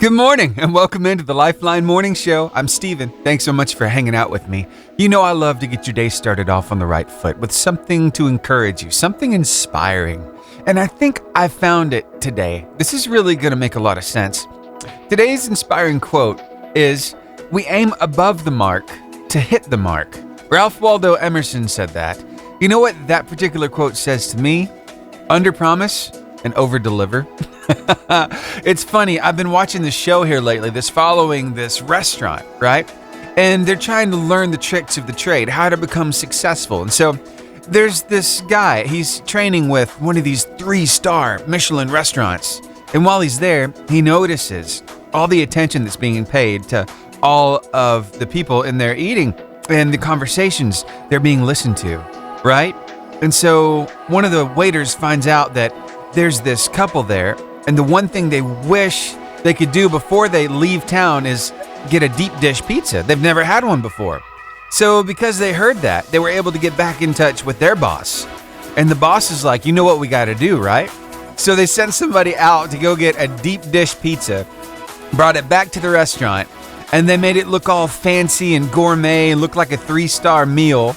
Good morning and welcome into the Lifeline Morning Show. I'm Steven. Thanks so much for hanging out with me. You know I love to get your day started off on the right foot with something to encourage you, something inspiring. And I think I found it today. This is really going to make a lot of sense. Today's inspiring quote is, "We aim above the mark to hit the mark." Ralph Waldo Emerson said that. You know what that particular quote says to me? Under-promise and over-deliver. It's funny, I've been watching this show here lately that's following this restaurant, right? And they're trying to learn the tricks of the trade, how to become successful. And so there's this guy, he's training with one of these 3-star Michelin restaurants. And while he's there, he notices all the attention that's being paid to all of the people in there eating and the conversations they're being listened to, right? And so one of the waiters finds out that there's this couple there, and the one thing they wish they could do before they leave town is get a deep dish pizza. They've never had one before. So because they heard that, they were able to get back in touch with their boss. And the boss is like, you know what we got to do, right? So they sent somebody out to go get a deep dish pizza, brought it back to the restaurant, and they made it look all fancy and gourmet and look like a 3-star meal.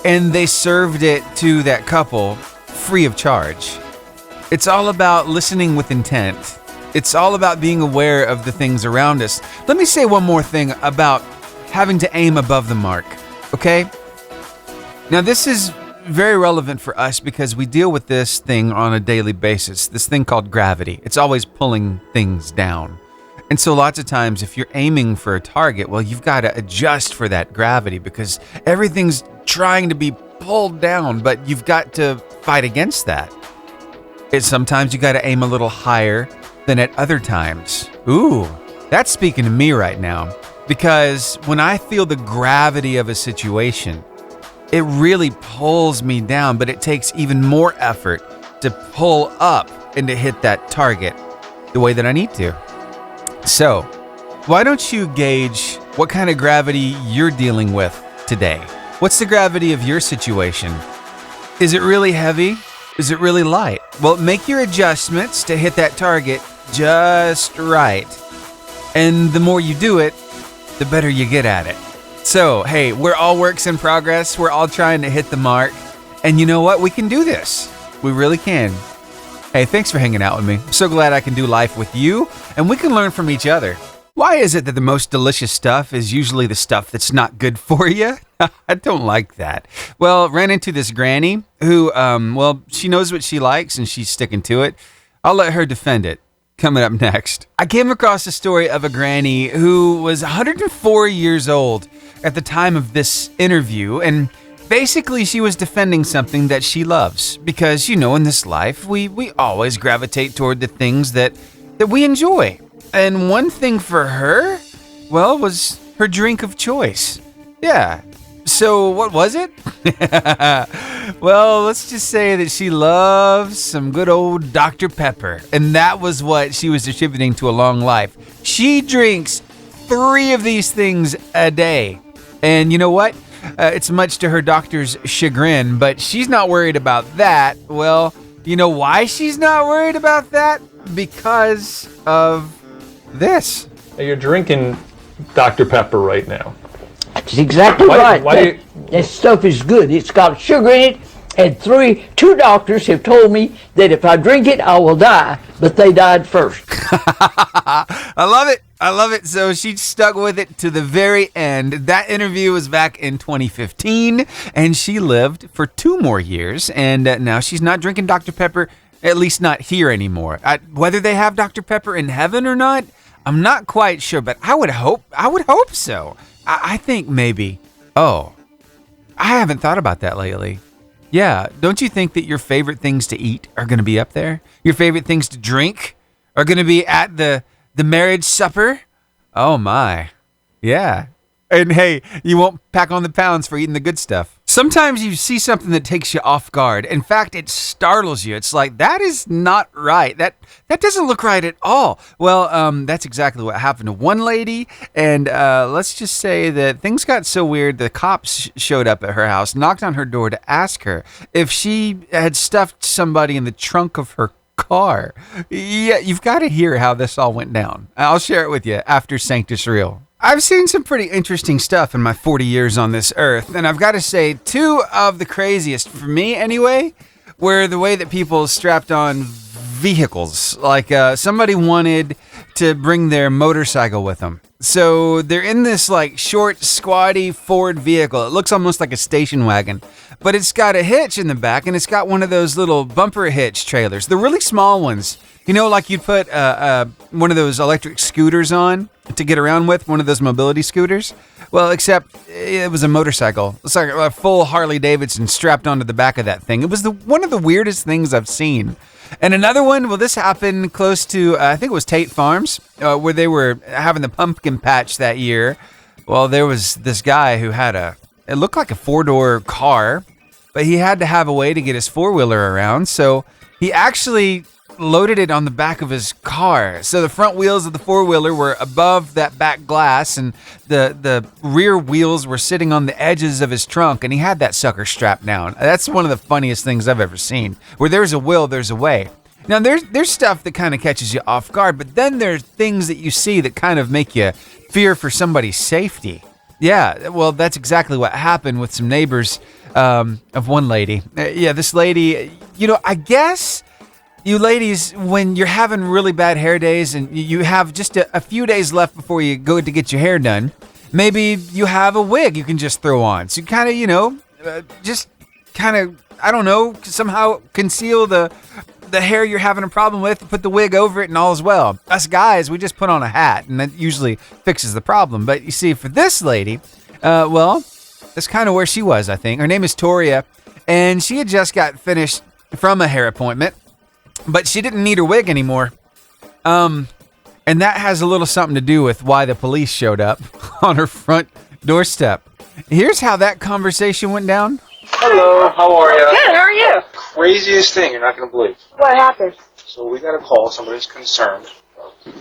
And they served it to that couple free of charge. It's all about listening with intent. It's all about being aware of the things around us. Let me say one more thing about having to aim above the mark, okay? Now, this is very relevant for us because we deal with this thing on a daily basis, this thing called gravity. It's always pulling things down. And so lots of times, if you're aiming for a target, well, you've got to adjust for that gravity because everything's trying to be pulled down, but you've got to fight against that. Sometimes you got to aim a little higher than at other times. Ooh, that's speaking to me right now. Because when I feel the gravity of a situation, it really pulls me down, but it takes even more effort to pull up and to hit that target the way that I need to. So, why don't you gauge what kind of gravity you're dealing with today? What's the gravity of your situation? Is it really heavy? Is it really light? Well, make your adjustments to hit that target just right. And the more you do it, the better you get at it. So, hey, we're all works in progress. We're all trying to hit the mark. And you know what? We can do this. We really can. Hey, thanks for hanging out with me. I'm so glad I can do life with you, and we can learn from each other. Why is it that the most delicious stuff is usually the stuff that's not good for you? I don't like that. Well, ran into this granny who, she knows what she likes and she's sticking to it. I'll let her defend it. Coming up next. I came across the story of a granny who was 104 years old at the time of this interview, and basically she was defending something that she loves. Because, you know, in this life, we always gravitate toward the things that we enjoy. And one thing for her, well, was her drink of choice. Yeah. So what was it? Well, let's just say that she loves some good old Dr. Pepper. And that was what she was attributing to a long life. She drinks 3 of these things a day. And you know what? It's much to her doctor's chagrin, but she's not worried about that. Well, you know why she's not worried about that? Because of this. You're drinking Dr. Pepper right now. That's exactly right. That stuff is good. It's got sugar in it, and 2 doctors have told me that if I drink it, I will die, but they died first. I love it. I love it. So she stuck with it to the very end. That interview was back in 2015, and she lived for 2 more years, and now she's not drinking Dr. Pepper, at least not here anymore. Whether they have Dr. Pepper in heaven or not, I'm not quite sure, but I would hope so. I think maybe. Oh, I haven't thought about that lately. Yeah, don't you think that your favorite things to eat are going to be up there? Your favorite things to drink are going to be at the marriage supper? Oh my. Yeah. And hey, you won't pack on the pounds for eating the good stuff. Sometimes you see something that takes you off guard. In fact, it startles you. It's like, that is not right. That doesn't look right at all. Well, that's exactly what happened to one lady. And let's just say that things got so weird, the cops showed up at her house, knocked on her door to ask her if she had stuffed somebody in the trunk of her car. Yeah, you've got to hear how this all went down. I'll share it with you after Sanctus Real. I've seen some pretty interesting stuff in my 40 years on this earth, and I've got to say, two of the craziest, for me anyway, were the way that people strapped on vehicles. Like somebody wanted to bring their motorcycle with them. So they're in this like short, squatty Ford vehicle. It looks almost like a station wagon, but it's got a hitch in the back, and it's got one of those little bumper hitch trailers. The really small ones. You know, like you'd put one of those electric scooters on to get around with, one of those mobility scooters. Well, except it was a motorcycle. It's like a full Harley Davidson strapped onto the back of that thing. It was one of the weirdest things I've seen. And another one, well, this happened close to, I think it was Tate Farms, where they were having the pumpkin patch that year. Well, there was this guy who had it looked like a 4-door car, but he had to have a way to get his 4-wheeler around. So he actually loaded it on the back of his car. So the front wheels of the 4-wheeler were above that back glass, and the rear wheels were sitting on the edges of his trunk, and he had that sucker strapped down. That's one of the funniest things I've ever seen. Where there's a will, there's a way. Now there's stuff that kind of catches you off guard, but then there's things that you see that kind of make you fear for somebody's safety. Yeah, well, that's exactly what happened with some neighbors of one lady. This lady, I guess you ladies, when you're having really bad hair days and you have just a few days left before you go to get your hair done, maybe you have a wig you can just throw on. So you kind of, I don't know, somehow conceal the hair you're having a problem with, put the wig over it, and all is well. Us guys, we just put on a hat, and that usually fixes the problem. But you see, for this lady, that's kind of where she was, I think. Her name is Toria, and she had just got finished from a hair appointment, but she didn't need her wig anymore. And that has a little something to do with why the police showed up on her front doorstep. Here's how that conversation went down. Hello, how are you? Good, how are you? Craziest thing you're not going to believe. What happened? So we got a call, somebody's concerned.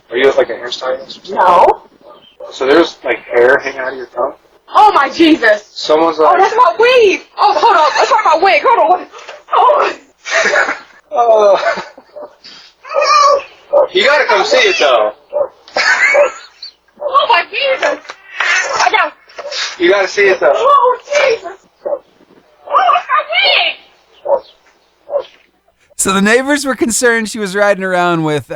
Are you like a hairstylist? No. So there's like hair hanging out of your tongue? Oh my Jesus! Someone's Oh, like... that's my weave! Oh, hold on, that's not my wig, hold on. Oh. You gotta come see it though. Oh my Jesus! I got. You gotta see it though. Oh Jesus! Oh, it's my wig! So the neighbors were concerned she was riding around with,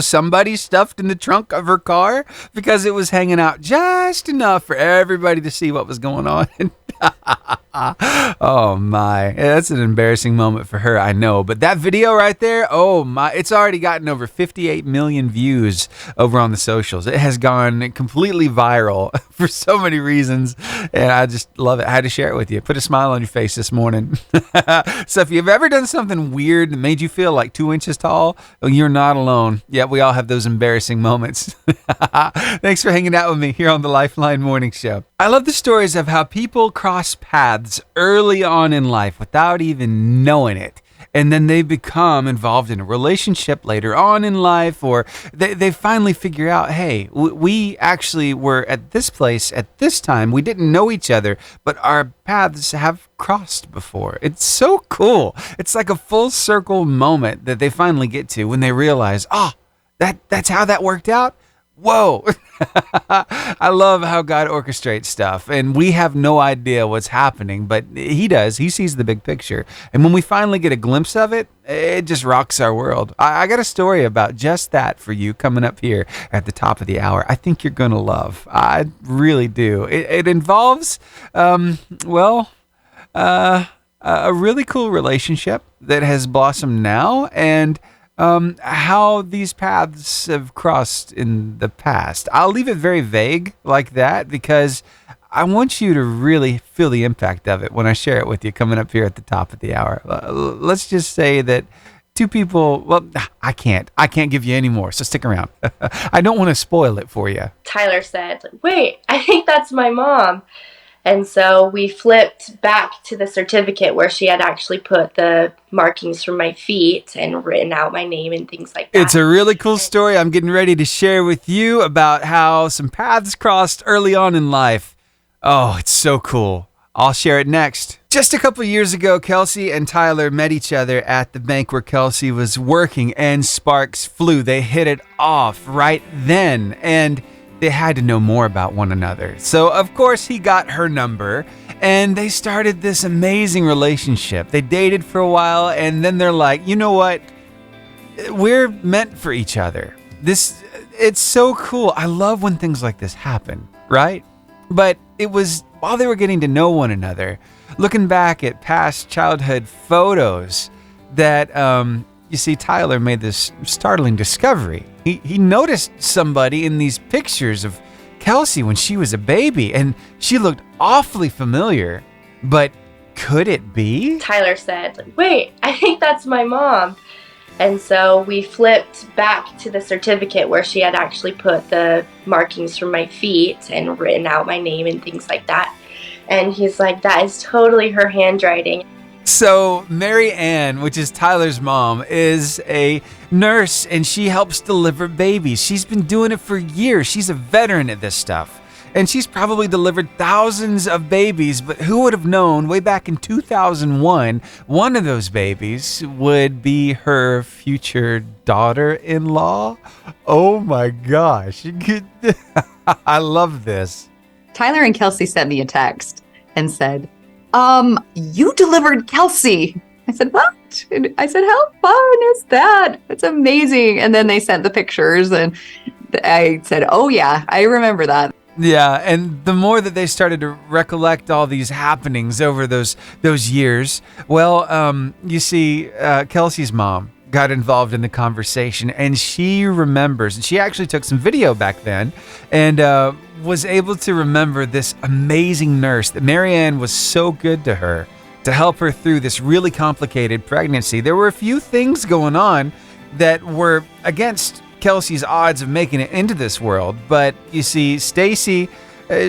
somebody stuffed in the trunk of her car because it was hanging out just enough for everybody to see what was going on. Oh my, that's an embarrassing moment for her, I know. But that video right there, oh my, it's already gotten over 58 million views over on the socials. It has gone completely viral for so many reasons, and I just love it. I had to share it with you. Put a smile on your face this morning. So if you've ever done something weird that made you feel like 2 inches tall, well, you're not alone. Yeah, we all have those embarrassing moments. Thanks for hanging out with me here on the Lifeline Morning Show. I love the stories of how people cross paths early on in life without even knowing it. And then they become involved in a relationship later on in life, or they finally figure out, hey, we actually were at this place at this time. We didn't know each other, but our paths have crossed before. It's so cool. It's like a full circle moment that they finally get to when they realize, that's how that worked out. Whoa. I love how God orchestrates stuff, and we have no idea what's happening, but he does. He sees the big picture. And when we finally get a glimpse of it, it just rocks our world. I got a story about just that for you coming up here at the top of the hour. I think you're going to love. I really do. It involves, a really cool relationship that has blossomed now, and how these paths have crossed in the past. I'll leave it very vague like that because I want you to really feel the impact of it when I share it with you coming up here at the top of the hour. Let's just say that two people, well, I can't give you any more, so stick around. I don't want to spoil it for you. Tyler said, wait, I think that's my mom. And so we flipped back to the certificate where she had actually put the markings for my feet and written out my name and things like that. It's a really cool story I'm getting ready to share with you about how some paths crossed early on in life. Oh, it's so cool. I'll share it next. Just a couple years ago, Kelsey and Tyler met each other at the bank where Kelsey was working, and sparks flew. They hit it off right then, and they had to know more about one another. So, of course, he got her number, and they started this amazing relationship. They dated for a while, and then they're like, you know what? We're meant for each other. It's so cool. I love when things like this happen, right? But it was while they were getting to know one another, looking back at past childhood photos, that you see, Tyler made this startling discovery. He noticed somebody in these pictures of Kelsey when she was a baby, and she looked awfully familiar. But could it be? Tyler said, wait, I think that's my mom. And so we flipped back to the certificate where she had actually put the markings from my feet and written out my name and things like that. And he's like, that is totally her handwriting. So Mary Ann, which is Tyler's mom, is a nurse, and she helps deliver babies. She's been doing it for years. She's a veteran at this stuff. And she's probably delivered thousands of babies, but who would have known way back in 2001, one of those babies would be her future daughter-in-law? Oh my gosh. I love this. Tyler and Kelsey sent me a text and said, you delivered Kelsey. I said, what? And I said, how fun is that? It's amazing. And then they sent the pictures, and I said, oh yeah, I remember that. Yeah, and the more that they started to recollect all these happenings over those years, well, you see, Kelsey's mom got involved in the conversation, and she remembers, and she actually took some video back then, and was able to remember this amazing nurse that Mary Ann was so good to her to help her through this really complicated pregnancy. There were a few things going on that were against Kelsey's odds of making it into this world, but you see, Stacy,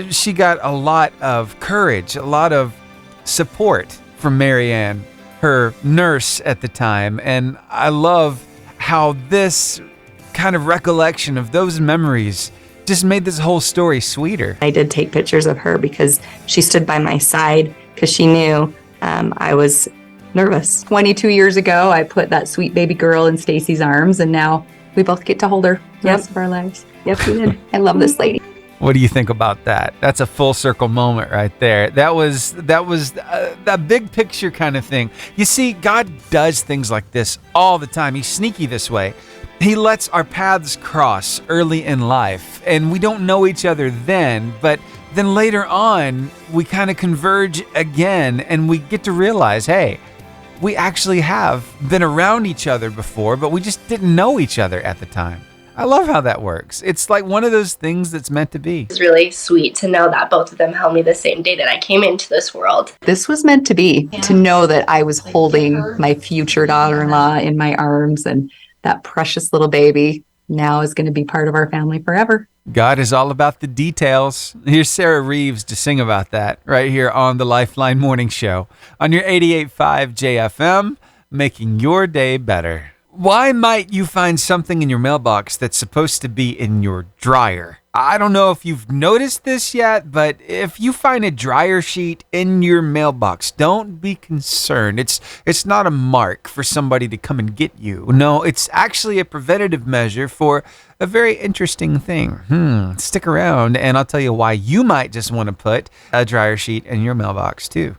she got a lot of courage, a lot of support from Mary Ann, her nurse at the time, and I love how this kind of recollection of those memories just made this whole story sweeter. I did take pictures of her because she stood by my side because she knew I was nervous. 22 years ago, I put that sweet baby girl in Stacy's arms, and now we both get to hold her the rest of our lives. Yep, we did. I love this lady. What do you think about that? That's a full circle moment right there. That was that big picture kind of thing. You see, God does things like this all the time. He's sneaky this way. He lets our paths cross early in life, and we don't know each other then, but then later on, we kind of converge again, and we get to realize, hey, we actually have been around each other before, but we just didn't know each other at the time. I love how that works. It's like one of those things that's meant to be. It's really sweet to know that both of them held me the same day that I came into this world. This was meant to be, to know that I was holding my future daughter-in-law in my arms, and that precious little baby now is going to be part of our family forever. God is all about the details. Here's Sarah Reeves to sing about that right here on the Lifeline Morning Show on your 88.5 JFM, making your day better. Why might you find something in your mailbox that's supposed to be in your dryer? I don't know if you've noticed this yet, but if you find a dryer sheet in your mailbox, don't be concerned. It's not a mark for somebody to come and get you. No, it's actually a preventative measure for a very interesting thing. Stick around and I'll tell you why you might just want to put a dryer sheet in your mailbox too.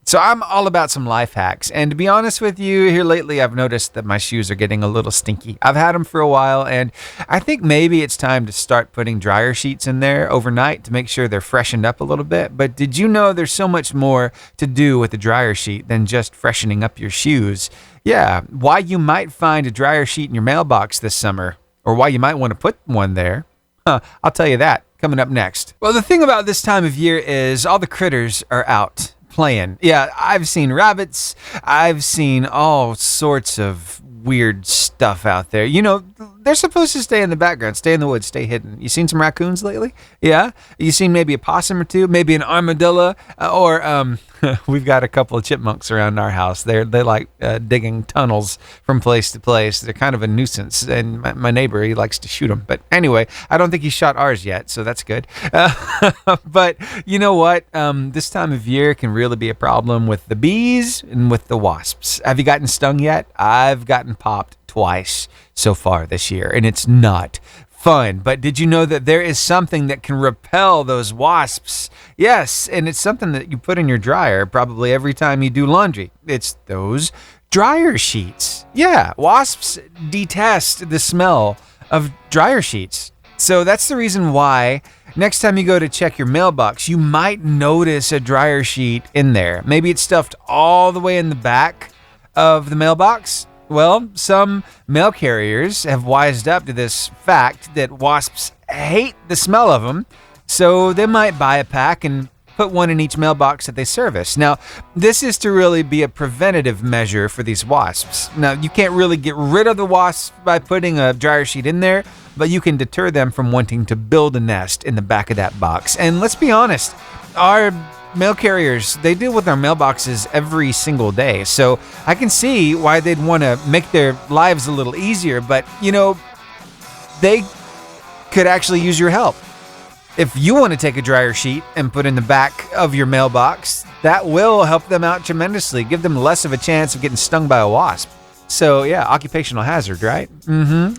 So I'm all about some life hacks. And to be honest with you, here lately, I've noticed that my shoes are getting a little stinky. I've had them for a while, and I think maybe it's time to start putting dryer sheets in there overnight to make sure they're freshened up a little bit. But did you know there's so much more to do with a dryer sheet than just freshening up your shoes? Yeah, why you might find a dryer sheet in your mailbox this summer, or why you might want to put one there. I'll tell you that coming up next. Well, the thing about this time of year is all the critters are out playing. Yeah, I've seen rabbits. I've seen all sorts of weird stuff out there. You know, they're supposed to stay in the background, stay in the woods, stay hidden. You seen some raccoons lately? Yeah? You seen maybe a possum or two, maybe an armadillo, or we've got a couple of chipmunks around our house. They like digging tunnels from place to place. They're kind of a nuisance, and my neighbor, he likes to shoot them. But anyway, I don't think he shot ours yet, so that's good. But you know what? This time of year can really be a problem with the bees and with the wasps. Have you gotten stung yet? I've gotten popped twice so far this year, and it's not fun. But did you know that there is something that can repel those wasps? Yes, and it's something that you put in your dryer probably every time you do laundry. It's those dryer sheets. Yeah, wasps detest the smell of dryer sheets. So that's the reason why next time you go to check your mailbox, you might notice a dryer sheet in there. Maybe it's stuffed all the way in the back of the mailbox. Well, some mail carriers have wised up to this fact that wasps hate the smell of them, so they might buy a pack and put one in each mailbox that they service. Now, this is to really be a preventative measure for these wasps. Now, you can't really get rid of the wasps by putting a dryer sheet in there, but you can deter them from wanting to build a nest in the back of that box. And let's be honest, our mail carriers, they deal with our mailboxes every single day. So I can see why they'd want to make their lives a little easier, but you know, they could actually use your help. If you want to take a dryer sheet and put in the back of your mailbox, that will help them out tremendously, give them less of a chance of getting stung by a wasp. So yeah, occupational hazard, right?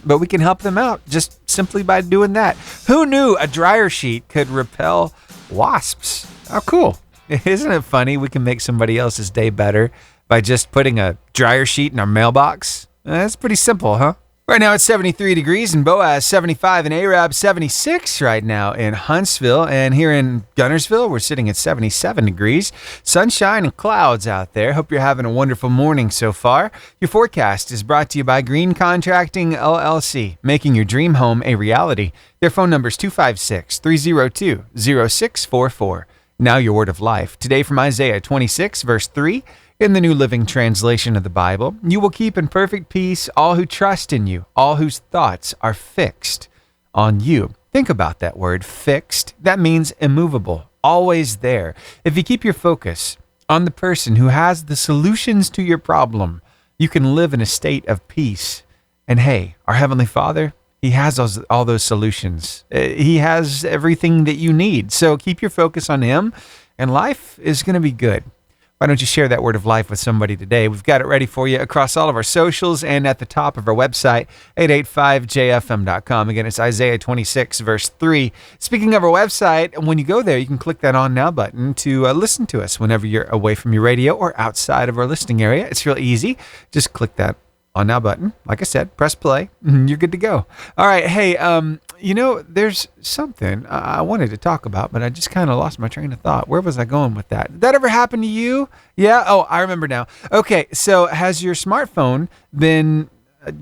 But we can help them out just simply by doing that. Who knew a dryer sheet could repel wasps? How cool. Isn't it funny we can make somebody else's day better by just putting a dryer sheet in our mailbox? That's pretty simple, huh? Right now it's 73 degrees in Boaz, 75 in Arab, 76 right now in Huntsville. And here in Gunnersville, we're sitting at 77 degrees. Sunshine and clouds out there. Hope you're having a wonderful morning so far. Your forecast is brought to you by Green Contracting LLC, making your dream home a reality. Their phone number is 256-302-0644. Now your word of life. Today from Isaiah 26, verse 3. In the New Living Translation of the Bible, you will keep in perfect peace all who trust in you, all whose thoughts are fixed on you. Think about that word, fixed. That means immovable, always there. If you keep your focus on the person who has the solutions to your problem, you can live in a state of peace. And hey, our Heavenly Father, He has all those solutions. He has everything that you need. So keep your focus on Him, and life is going to be good. Why don't you share that word of life with somebody today? We've got it ready for you across all of our socials and at the top of our website, 885jfm.com. Again, it's Isaiah 26, verse 3. Speaking of our website, when you go there, you can click that On Now button to listen to us whenever you're away from your radio or outside of our listening area. It's real easy. Just click that On Now button. Like I said, press play. You're good to go. All right. Hey, there's something I wanted to talk about, but I just kind of lost my train of thought. Where was I going with that? Did that ever happen to you? Yeah? Oh, I remember now. Okay, so has your smartphone been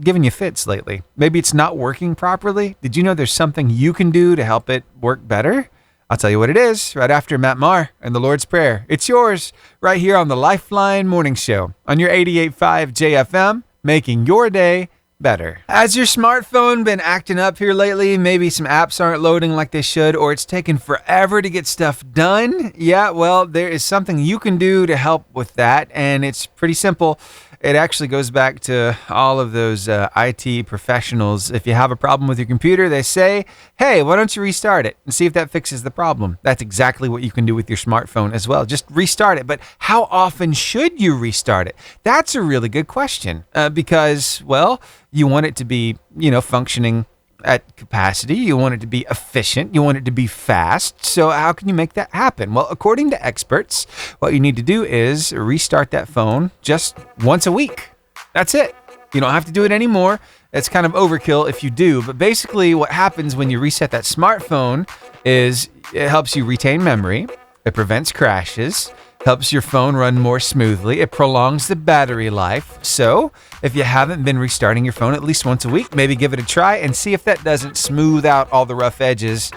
giving you fits lately? Maybe it's not working properly. Did you know there's something you can do to help it work better? I'll tell you what it is right after Matt Maher and the Lord's Prayer. It's yours right here on the Lifeline Morning Show on your 88.5 JFM, making your day better. Has your smartphone been acting up here lately? Maybe some apps aren't loading like they should, or it's taking forever to get stuff done? Yeah, well, there is something you can do to help with that, and it's pretty simple. It actually goes back to all of those IT professionals. If you have a problem with your computer, they say, hey, why don't you restart it and see if that fixes the problem? That's exactly what you can do with your smartphone as well. Just restart it. But how often should you restart it? That's a really good question because, well, you want it to be, functioning at capacity. You want it to be efficient. You want it to be fast. So how can you make that happen? Well, according to experts, what you need to do is restart that phone just once a week. That's it. You don't have to do it anymore. It's kind of overkill if you do. But basically what happens when you reset that smartphone is it helps you retain memory. It prevents crashes. Helps your phone run more smoothly. It prolongs the battery life. So if you haven't been restarting your phone at least once a week, maybe give it a try and see if that doesn't smooth out all the rough edges,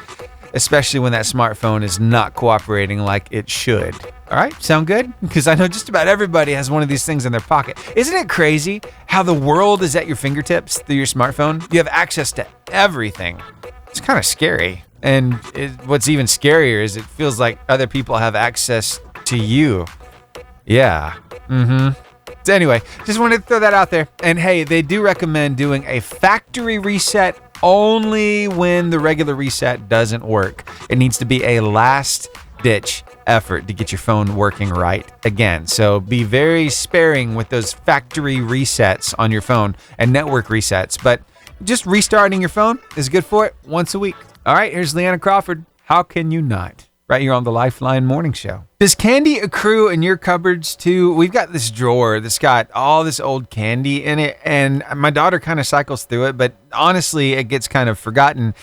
especially when that smartphone is not cooperating like it should. All right, sound good? Because I know just about everybody has one of these things in their pocket. Isn't it crazy how the world is at your fingertips through your smartphone? You have access to everything. It's kind of scary. And what's even scarier is it feels like other people have access to you. Yeah. So anyway, just wanted to throw that out there. And hey, they do recommend doing a factory reset only when the regular reset doesn't work. It needs to be a last-ditch effort to get your phone working right again. So be very sparing with those factory resets on your phone and network resets. But just restarting your phone is good for it once a week. All right, here's Leanna Crawford. How can you not? Right here on the Lifeline Morning Show. Does candy accrue in your cupboards too? We've got this drawer that's got all this old candy in it, and my daughter kind of cycles through it, but honestly, it gets kind of forgotten.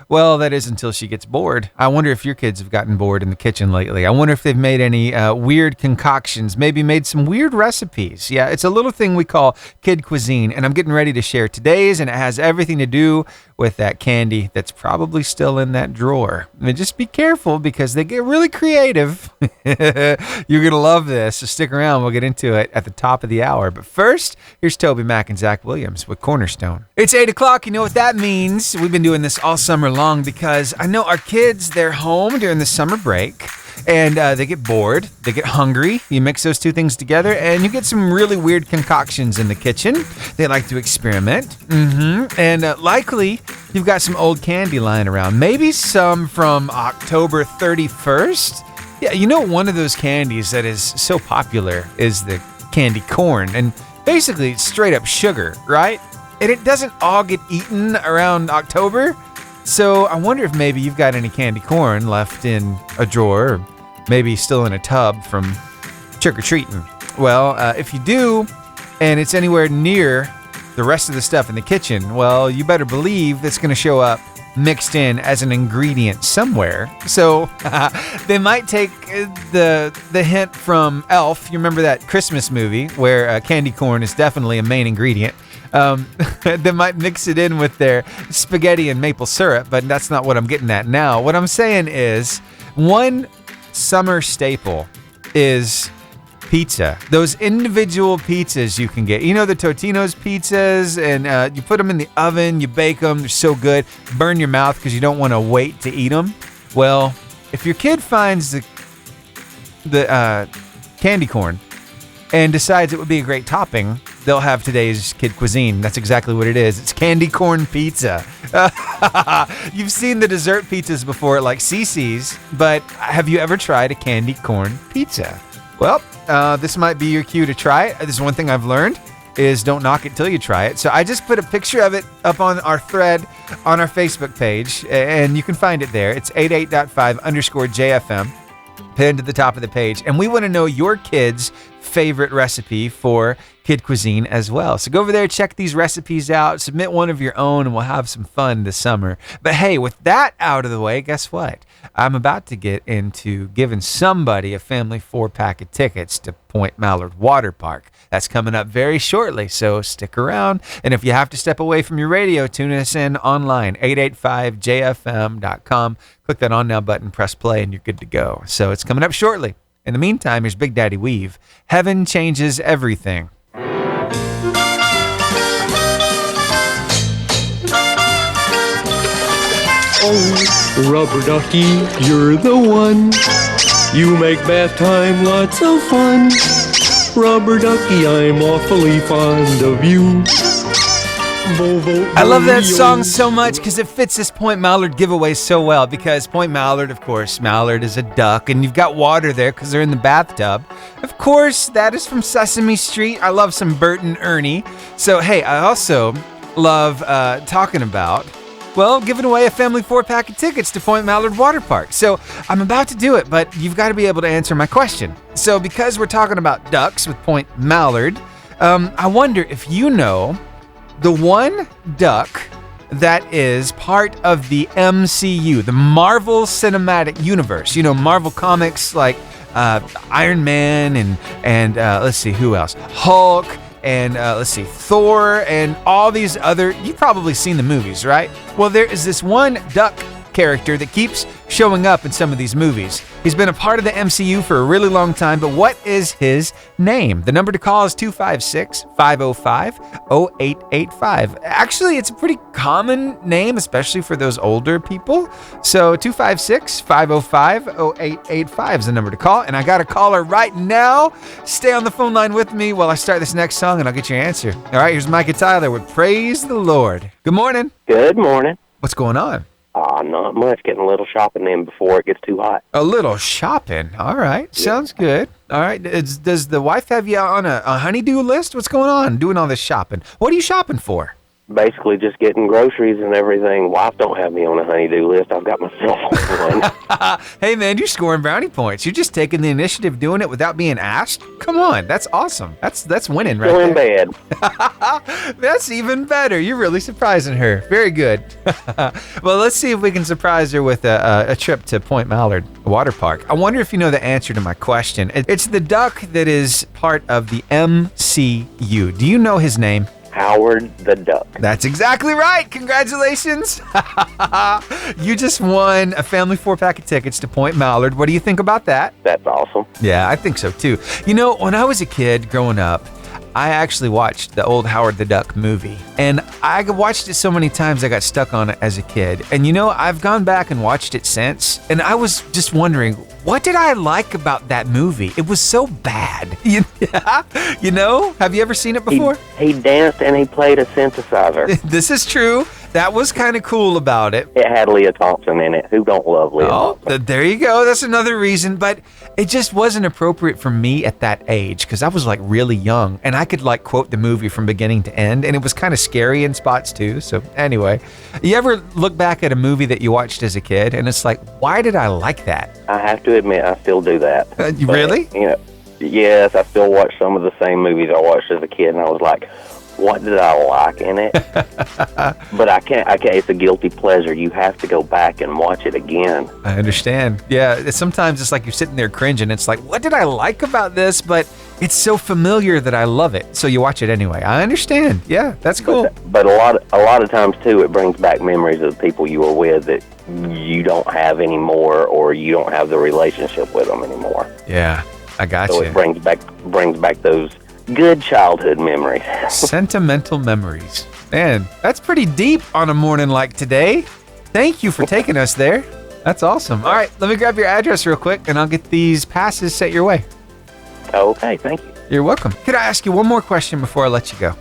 Well, that is until she gets bored. I wonder if your kids have gotten bored in the kitchen lately. I wonder if they've made any weird concoctions, maybe made some weird recipes. Yeah, it's a little thing we call kid cuisine, and I'm getting ready to share today's, and it has everything to do with that candy that's probably still in that drawer. I mean, just be careful because they get really creative. You're going to love this, so stick around. We'll get into it at the top of the hour. But first, here's Toby Mac and Zach Williams with Cornerstone. It's 8 o'clock. You know what that means. We've been doing this all summer long because I know our kids, they're home during the summer break. And they get bored, they get hungry. You mix those two things together, and you get some really weird concoctions in the kitchen. They like to experiment. And likely, you've got some old candy lying around. Maybe some from October 31st. Yeah, you know, one of those candies that is so popular is the candy corn. And basically, it's straight up sugar, right? And it doesn't all get eaten around October. So I wonder if maybe you've got any candy corn left in a drawer, or maybe still in a tub from trick-or-treating. Well, if you do, and it's anywhere near the rest of the stuff in the kitchen, well, you better believe it's going to show up mixed in as an ingredient somewhere. So they might take the hint from Elf. You remember that Christmas movie where candy corn is definitely a main ingredient. They might mix it in with their spaghetti and maple syrup, but that's not what I'm getting at now. What I'm saying is one summer staple is pizza. Those individual pizzas you can get. You know, the Totino's pizzas, and you put them in the oven, you bake them, they're so good. Burn your mouth because you don't want to wait to eat them. Well, if your kid finds the candy corn and decides it would be a great topping, they'll have today's kid cuisine. That's exactly what it is. It's candy corn pizza. You've seen the dessert pizzas before, like Cece's, but have you ever tried a candy corn pizza? Well, this might be your cue to try it. This is one thing I've learned is don't knock it till you try it. So I just put a picture of it up on our thread on our Facebook page, and you can find it there. It's 88.5_JFM. Pinned to the top of the page, and we want to know your kids' favorite recipe for kid cuisine as well. So go over there, check these recipes out, submit one of your own, and we'll have some fun this summer. But hey, with that out of the way, guess what? I'm about to get into giving somebody a family 4-pack of tickets to Point Mallard Water Park. That's coming up very shortly, so stick around. And if you have to step away from your radio, tune us in online, 885jfm.com. Click that On Now button, press play, and you're good to go. So it's coming up shortly. In the meantime, here's Big Daddy Weave. Heaven Changes Everything. Oh, rubber ducky, you're the one. You make bath time lots of fun. Rubber ducky, I'm awfully fond of you. I love that song so much because it fits this Point Mallard giveaway so well, because Point Mallard, of course, Mallard is a duck, and you've got water there because they're in the bathtub. Of course, that is from Sesame Street. I love some Bert and Ernie. So, hey, I also love talking about, well, giving away a family 4-pack of tickets to Point Mallard Water Park. So I'm about to do it, but you've got to be able to answer my question. So because we're talking about ducks with Point Mallard, I wonder if you know the one duck that is part of the MCU, the Marvel Cinematic Universe. You know, Marvel Comics like Iron Man and let's see, who else? Hulk, and let's see, Thor, and all these other, you've probably seen the movies, right? Well, there is this one duck character that keeps showing up in some of these movies. He's been a part of the MCU for a really long time, but what is his name? The number to call is 256-505-0885. Actually, it's a pretty common name, especially for those older people. So 256-505-0885 is the number to call, and I got a caller right now. Stay on the phone line with me while I start this next song, and I'll get your answer. All right, here's Micah Tyler with Praise the Lord. Good morning. Good morning. What's going on? Not much. Getting a little shopping in before it gets too hot. A little shopping. All right. Sounds good. All right. Does the wife have you on a honey-do list? What's going on doing all this shopping? What are you shopping for? Basically just getting groceries and everything. Wife don't have me on a honey-do list. I've got myself on one. Hey, man, you're scoring brownie points. You're just taking the initiative doing it without being asked? Come on. That's awesome. That's winning right Still in there. bed. That's even better. You're really surprising her. Very good. Well, let's see if we can surprise her with a trip to Point Mallard Water Park. I wonder if you know the answer to my question. It's the duck that is part of the MCU. Do you know his name? Howard the Duck. That's exactly right. Congratulations. You just won a family 4-pack of tickets to Point Mallard. What do you think about that? That's awesome. Yeah, I think so too. You know, when I was a kid growing up, I actually watched the old Howard the Duck movie, and I watched it so many times I got stuck on it as a kid. And you know, I've gone back and watched it since, and I was just wondering, what did I like about that movie? It was so bad. You know? Have you ever seen it before? He danced and he played a synthesizer. This is true. That was kind of cool about it. It had Leah Thompson in it. Who don't love Leah Thompson? There you go. That's another reason. But it just wasn't appropriate for me at that age because I was like really young and I could like quote the movie from beginning to end, and it was kind of scary in spots too. So anyway, you ever look back at a movie that you watched as a kid and it's like, why did I like that? I have to admit, I still do that. Really? You know, yes, I still watch some of the same movies I watched as a kid, and I was like, what did I like in it? But I can't. It's a guilty pleasure. You have to go back and watch it again. I understand. Yeah, sometimes it's like you're sitting there cringing. It's like, what did I like about this? But it's so familiar that I love it. So you watch it anyway. I understand. Yeah, that's cool. But a lot of times too, it brings back memories of the people you were with that you don't have anymore, or you don't have the relationship with them anymore. Yeah, I got you. So it brings back those good childhood memories. Sentimental memories. Man, that's pretty deep on a morning like today. Thank you for taking us there. That's awesome. All right, let me grab your address real quick and I'll get these passes set your way. Okay, thank you. You're welcome. Could I ask you one more question before I let you go?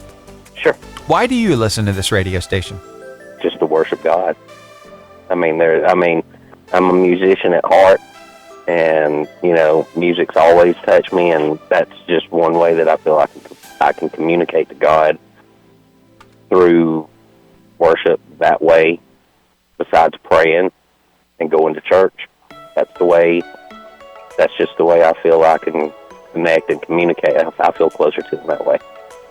Sure. Why do you listen to this radio station? Just to worship God. I'm a musician at heart. And, you know, music's always touched me, and that's just one way that I feel like I can communicate to God through worship that way, besides praying and going to church. That's just the way I feel I can connect and communicate. I feel closer to Him that way.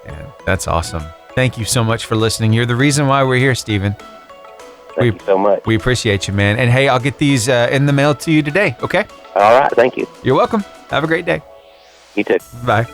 Yeah, that's awesome. Thank you so much for listening. You're the reason why we're here, Stephen. Thank you so much. We appreciate you, man. And hey, I'll get these in the mail to you today, okay? All right, thank you. You're welcome. Have a great day. You too. Bye.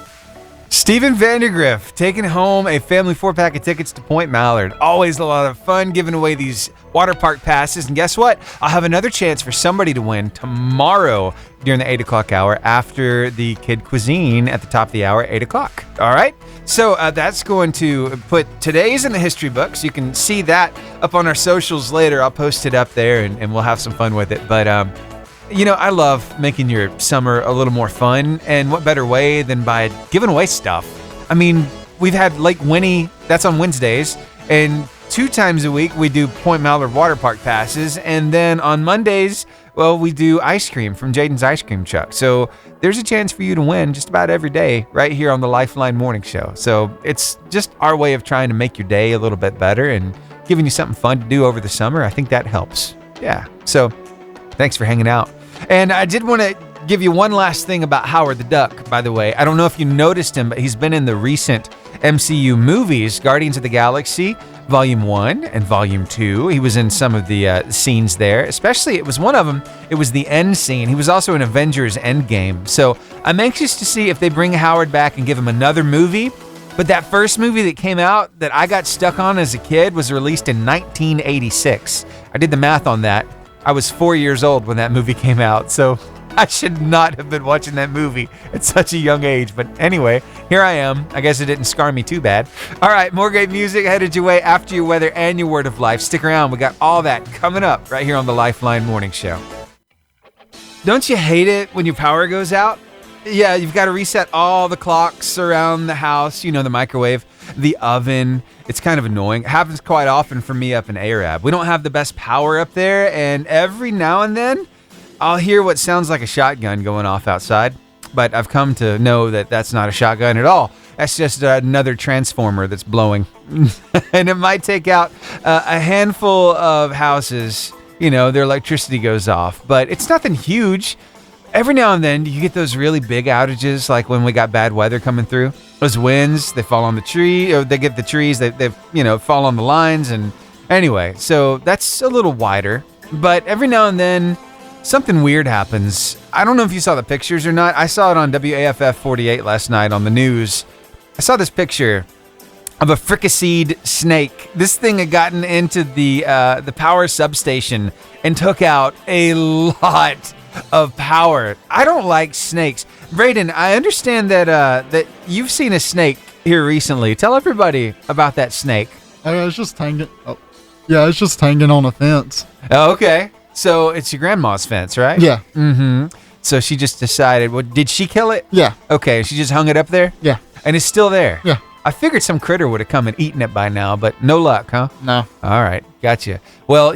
Stephen Vandergriff taking home a family 4-pack of tickets to Point Mallard. Always a lot of fun giving away these water park passes. And guess what? I'll have another chance for somebody to win tomorrow during the 8 o'clock hour after the Kid Cuisine at the top of the hour, 8 o'clock. All right? So that's going to put today's in the history books. You can see that up on our socials later. I'll post it up there and we'll have some fun with it. But, you know, I love making your summer a little more fun, and what better way than by giving away stuff? I mean, we've had Lake Winnie, that's on Wednesdays, and 2 times a week we do Point Mallard Water Park passes, and then on Mondays, well, we do ice cream from Jaden's Ice Cream Truck. So there's a chance for you to win just about every day right here on the Lifeline Morning Show. So it's just our way of trying to make your day a little bit better and giving you something fun to do over the summer. I think that helps. Yeah. So thanks for hanging out. And I did want to give you one last thing about Howard the Duck, by the way. I don't know if you noticed him, but he's been in the recent MCU movies, Guardians of the Galaxy, Volume 1 and Volume 2. He was in some of the scenes there. Especially, it was one of them, it was the end scene. He was also in Avengers Endgame. So I'm anxious to see if they bring Howard back and give him another movie. But that first movie that came out that I got stuck on as a kid was released in 1986. I did the math on that. I was 4 years old when that movie came out, so I should not have been watching that movie at such a young age. But anyway, here I am. I guess it didn't scar me too bad. All right, more great music headed your way after your weather and your word of life. Stick around. We got all that coming up right here on the Lifeline Morning Show. Don't you hate it when your power goes out? Yeah, you've got to reset all the clocks around the house, the microwave, the oven. It's kind of annoying. It happens quite often for me up in Arab. We don't have the best power up there, and every now and then, I'll hear what sounds like a shotgun going off outside, but I've come to know that that's not a shotgun at all. That's just another transformer that's blowing. And it might take out a handful of houses, their electricity goes off, but it's nothing huge. Every now and then you get those really big outages, like when we got bad weather coming through. Those winds, they fall on the tree, or they get the trees, they fall on the lines. And anyway, so that's a little wider, but every now and then something weird happens. I don't know if you saw the pictures or not. I saw it on WAFF 48 last night on the news. I saw this picture of a fricasseed snake. This thing had gotten into the power substation and took out a lot of power. I don't like snakes. Braden, I understand that you've seen a snake here recently. Tell everybody about that snake. I was just hanging. Oh, yeah, it's just hanging on a fence. Oh, okay. So it's your grandma's fence, right? Yeah. Mm-hmm. So she just decided. Well, did she kill it? Yeah. Okay. She just hung it up there. Yeah. And it's still there. Yeah. I figured some critter would have come and eaten it by now, but no luck, huh? No. All right. Gotcha. Well,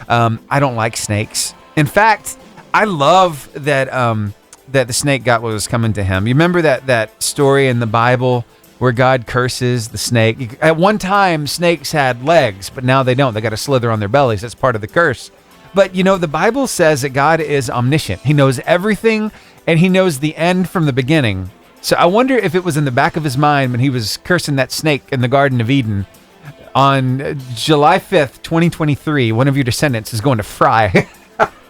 I don't like snakes. In fact, I love that that the snake got what was coming to him. You remember that story in the Bible where God curses the snake? At one time, snakes had legs, but now they don't. They got to slither on their bellies. That's part of the curse. But, the Bible says that God is omniscient. He knows everything, and he knows the end from the beginning. So I wonder if it was in the back of his mind when he was cursing that snake in the Garden of Eden. On July 5th, 2023, one of your descendants is going to fry.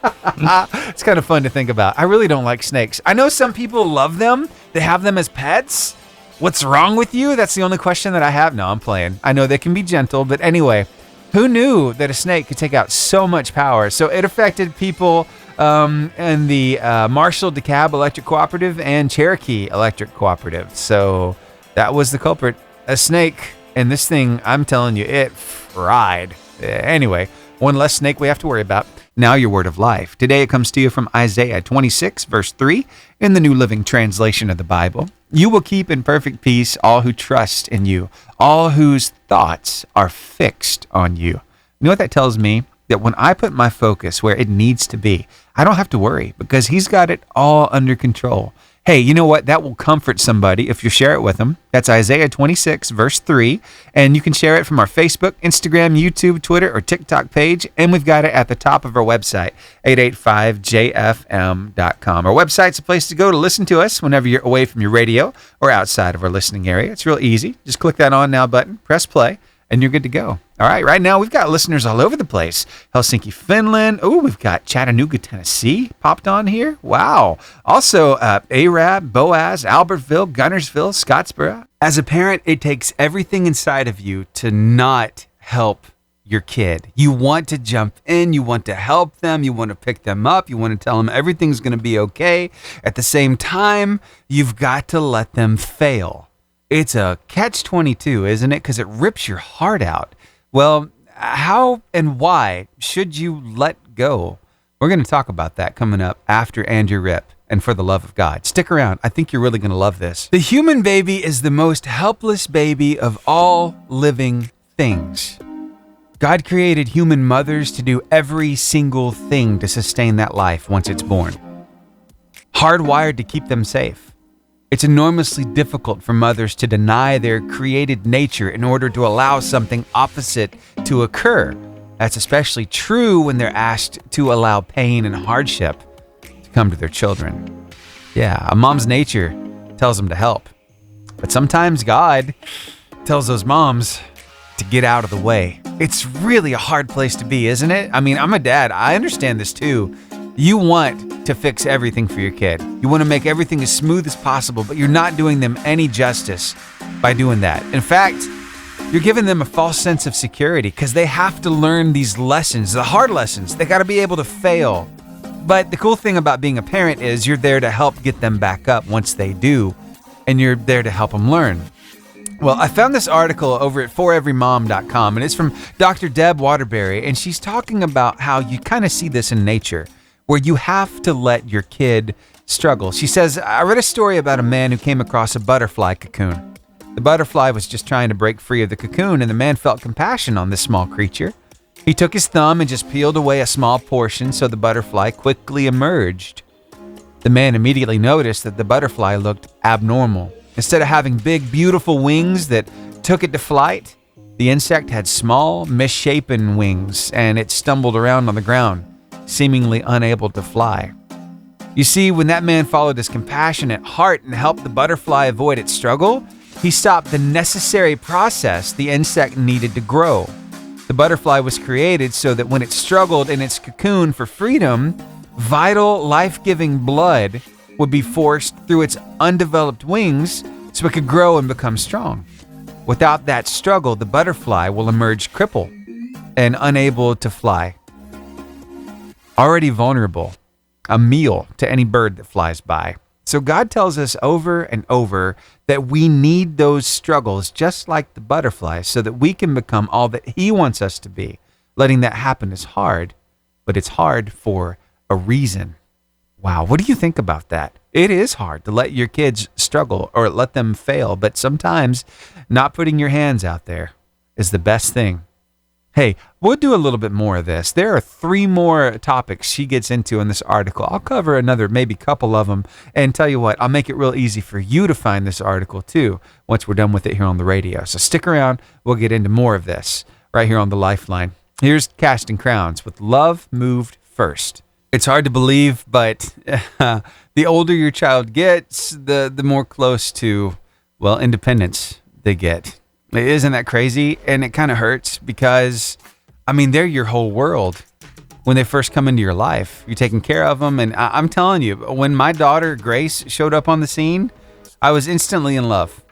It's kind of fun to think about. I really don't like snakes. I know some people love them. They have them as pets. What's wrong with you? That's the only question that I have. No, I'm playing. I know they can be gentle, but anyway, who knew that a snake could take out so much power? So it affected people in the Marshall DeKalb Electric Cooperative and Cherokee Electric Cooperative. So that was the culprit. A snake, and this thing, I'm telling you, it fried. Anyway, one less snake we have to worry about. Now your word of life. Today it comes to you from Isaiah 26, verse 3, in the New Living Translation of the Bible. You will keep in perfect peace all who trust in you, all whose thoughts are fixed on you. You know what that tells me? That when I put my focus where it needs to be, I don't have to worry because he's got it all under control. Hey, you know what? That will comfort somebody if you share it with them. That's Isaiah 26, verse 3. And you can share it from our Facebook, Instagram, YouTube, Twitter, or TikTok page. And we've got it at the top of our website, 885jfm.com. Our website's a place to go to listen to us whenever you're away from your radio or outside of our listening area. It's real easy. Just click that On Now button, press play, and you're good to go. All right now we've got listeners all over the place. Helsinki, Finland. Oh, we've got Chattanooga, Tennessee popped on here. Wow. Also, Arab, Boaz, Albertville, Gunnersville, Scottsboro. As a parent, it takes everything inside of you to not help your kid. You want to jump in. You want to help them. You want to pick them up. You want to tell them everything's going to be okay. At the same time, you've got to let them fail. It's a catch-22, isn't it? Because it rips your heart out. Well, how and why should you let go? We're going to talk about that coming up after Andrew Ripp and For the Love of God. Stick around. I think you're really going to love this. The human baby is the most helpless baby of all living things. God created human mothers to do every single thing to sustain that life once it's born. Hardwired to keep them safe. It's enormously difficult for mothers to deny their created nature in order to allow something opposite to occur. That's especially true when they're asked to allow pain and hardship to come to their children. Yeah, a mom's nature tells them to help. But sometimes God tells those moms to get out of the way. It's really a hard place to be, isn't it? I mean, I'm a dad. I understand this too. You want to fix everything for your kid. You want to make everything as smooth as possible, but you're not doing them any justice by doing that. In fact, You're giving them a false sense of security because they have to learn these lessons, the hard lessons. They got to be able to fail. But the cool thing about being a parent is you're there to help get them back up once they do, and you're there to help them learn. Well, I found this article over at foreverymom.com, and it's from Dr. Deb Waterbury, and she's talking about how you kind of see this in nature, where you have to let your kid struggle. She says, I read a story about a man who came across a butterfly cocoon. The butterfly was just trying to break free of the cocoon, and the man felt compassion on this small creature. He took his thumb and just peeled away a small portion so the butterfly quickly emerged. The man immediately noticed that the butterfly looked abnormal. Instead of having big, beautiful wings that took it to flight, the insect had small, misshapen wings, and it stumbled around on the ground, seemingly unable to fly. You see, when that man followed his compassionate heart and helped the butterfly avoid its struggle, he stopped the necessary process the insect needed to grow. The butterfly was created so that when it struggled in its cocoon for freedom, vital, life-giving blood would be forced through its undeveloped wings so it could grow and become strong. Without that struggle, the butterfly will emerge crippled and unable to fly. Already vulnerable, a meal to any bird that flies by. So God tells us over and over that we need those struggles just like the butterfly so that we can become all that He wants us to be. Letting that happen is hard, but it's hard for a reason. Wow, what do you think about that? It is hard to let your kids struggle or let them fail, but sometimes not putting your hands out there is the best thing. Hey, we'll do a little bit more of this. There are 3 more topics she gets into in this article. I'll cover another, maybe couple of them, and tell you what, I'll make it real easy for you to find this article too once we're done with it here on the radio. So stick around. We'll get into more of this right here on the Lifeline. Here's Casting Crowns with Love Moved First. It's hard to believe, but the older your child gets, the more close to, well, independence they get. Isn't that crazy? And it kind of hurts because, I mean, they're your whole world. When they first come into your life, you're taking care of them. And I'm telling you, when my daughter, Grace, showed up on the scene, I was instantly in love.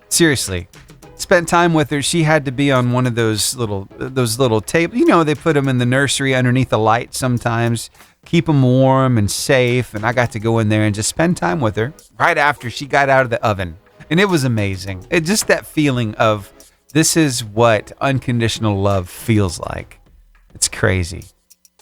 Seriously. Spent time with her. She had to be on one of those little tables. You know, they put them in the nursery underneath a light sometimes, keep them warm and safe. And I got to go in there and just spend time with her right after she got out of the oven. And it was amazing. It just that feeling of this is what unconditional love feels like. It's crazy.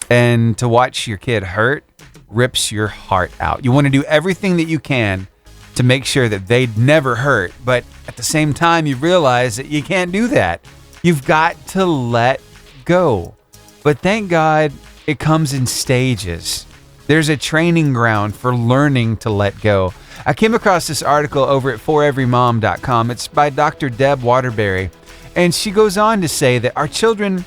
And to watch your kid hurt rips your heart out. You want to do everything that you can to make sure that they'd never hurt. But at the same time, you realize that you can't do that. You've got to let go. But thank God it comes in stages. There's a training ground for learning to let go. I came across this article over at foreverymom.com. It's by Dr. Deb Waterbury. And she goes on to say that our children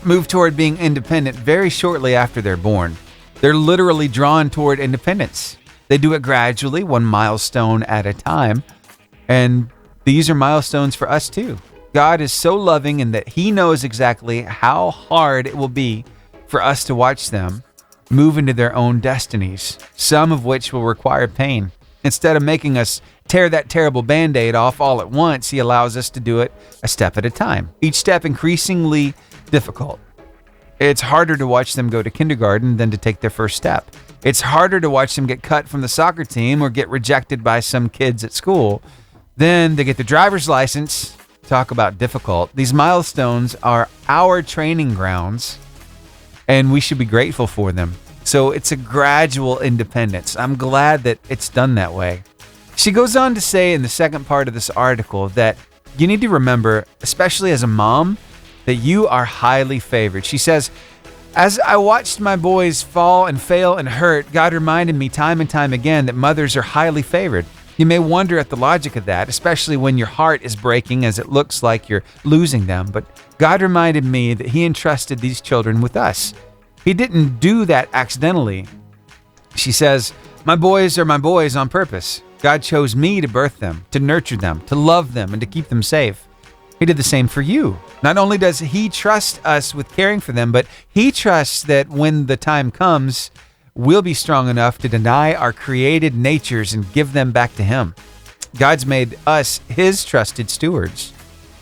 move toward being independent very shortly after they're born. They're literally drawn toward independence. They do it gradually, one milestone at a time. And these are milestones for us too. God is so loving in that He knows exactly how hard it will be for us to watch them move into their own destinies, some of which will require pain. Instead of making us tear that terrible Band-Aid off all at once, He allows us to do it a step at a time, each step increasingly difficult. It's harder to watch them go to kindergarten than to take their first step. It's harder to watch them get cut from the soccer team or get rejected by some kids at school. Then they get the driver's license. Talk about difficult. These milestones are our training grounds, and we should be grateful for them. So it's a gradual independence. I'm glad that it's done that way. She goes on to say in the second part of this article that you need to remember, especially as a mom, that you are highly favored. She says, as I watched my boys fall and fail and hurt, God reminded me time and time again that mothers are highly favored. You may wonder at the logic of that, especially when your heart is breaking as it looks like you're losing them. But God reminded me that He entrusted these children with us. He didn't do that accidentally. She says, my boys are my boys on purpose. God chose me to birth them, to nurture them, to love them, and to keep them safe. He did the same for you. Not only does He trust us with caring for them, but He trusts that when the time comes, we'll be strong enough to deny our created natures and give them back to Him. God's made us His trusted stewards.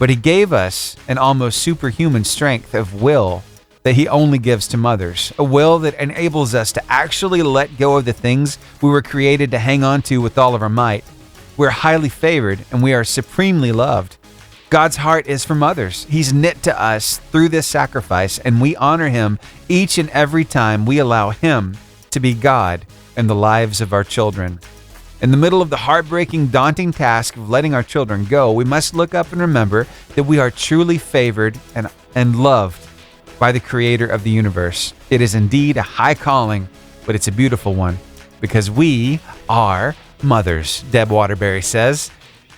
but he gave us an almost superhuman strength of will that he only gives to mothers, a will that enables us to actually let go of the things we were created to hang on to with all of our might. We're highly favored and we are supremely loved. God's heart is for mothers. He's knit to us through this sacrifice, and we honor him each and every time we allow him to be God in the lives of our children. In the middle of the heartbreaking, daunting task of letting our children go, we must look up and remember that we are truly favored and loved by the creator of the universe. It is indeed a high calling, but it's a beautiful one because we are mothers, Deb Waterbury says.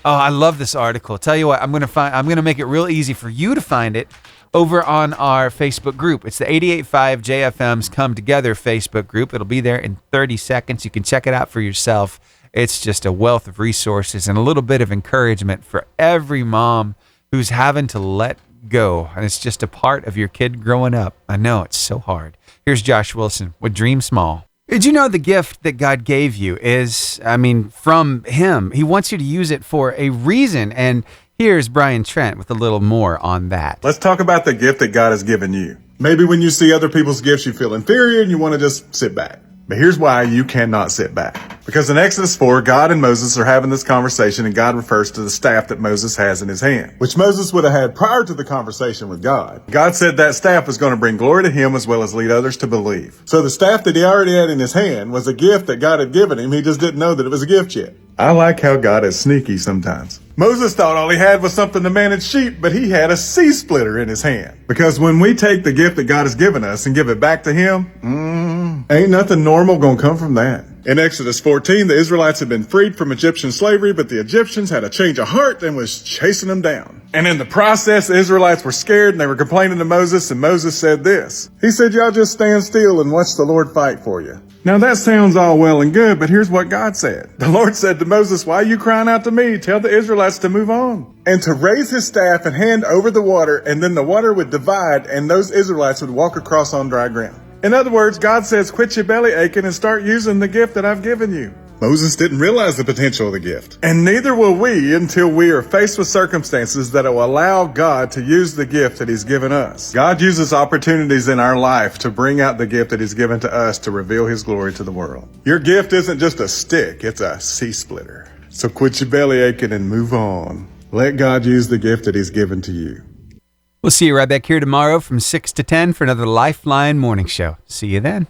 Oh, I love this article. Tell you what, I'm going to make it real easy for you to find it over on our Facebook group. It's the 88.5 JFM's Come Together Facebook group. It'll be there in 30 seconds. You can check it out for yourself. It's just a wealth of resources and a little bit of encouragement for every mom who's having to let go. And it's just a part of your kid growing up. I know it's so hard. Here's Josh Wilson with Dream Small. Did you know the gift that God gave you is, from him? He wants you to use it for a reason. And here's Brian Trent with a little more on that. Let's talk about the gift that God has given you. Maybe when you see other people's gifts, you feel inferior and you want to just sit back. But here's why you cannot sit back. Because in Exodus 4, God and Moses are having this conversation, and God refers to the staff that Moses has in his hand, which Moses would have had prior to the conversation with God. God said that staff was going to bring glory to him as well as lead others to believe. So the staff that he already had in his hand was a gift that God had given him. He just didn't know that it was a gift yet. I like how God is sneaky sometimes. Moses thought all he had was something to manage sheep, but he had a sea splitter in his hand. Because when we take the gift that God has given us and give it back to him, ain't nothing normal gonna come from that. In Exodus 14, the Israelites had been freed from Egyptian slavery, but the Egyptians had a change of heart and was chasing them down. And in the process, the Israelites were scared and they were complaining to Moses, and Moses said this. He said, y'all just stand still and watch the Lord fight for you. Now that sounds all well and good, but here's what God said. The Lord said to Moses, why are you crying out to me? Tell the Israelites to move on. And to raise his staff and hand over the water, and then the water would divide and those Israelites would walk across on dry ground. In other words, God says, quit your belly aching and start using the gift that I've given you. Moses didn't realize the potential of the gift. And neither will we until we are faced with circumstances that will allow God to use the gift that he's given us. God uses opportunities in our life to bring out the gift that he's given to us to reveal his glory to the world. Your gift isn't just a stick, it's a sea splitter. So quit your belly aching and move on. Let God use the gift that he's given to you. We'll see you right back here tomorrow from 6 to 10 for another Lifeline Morning Show. See you then.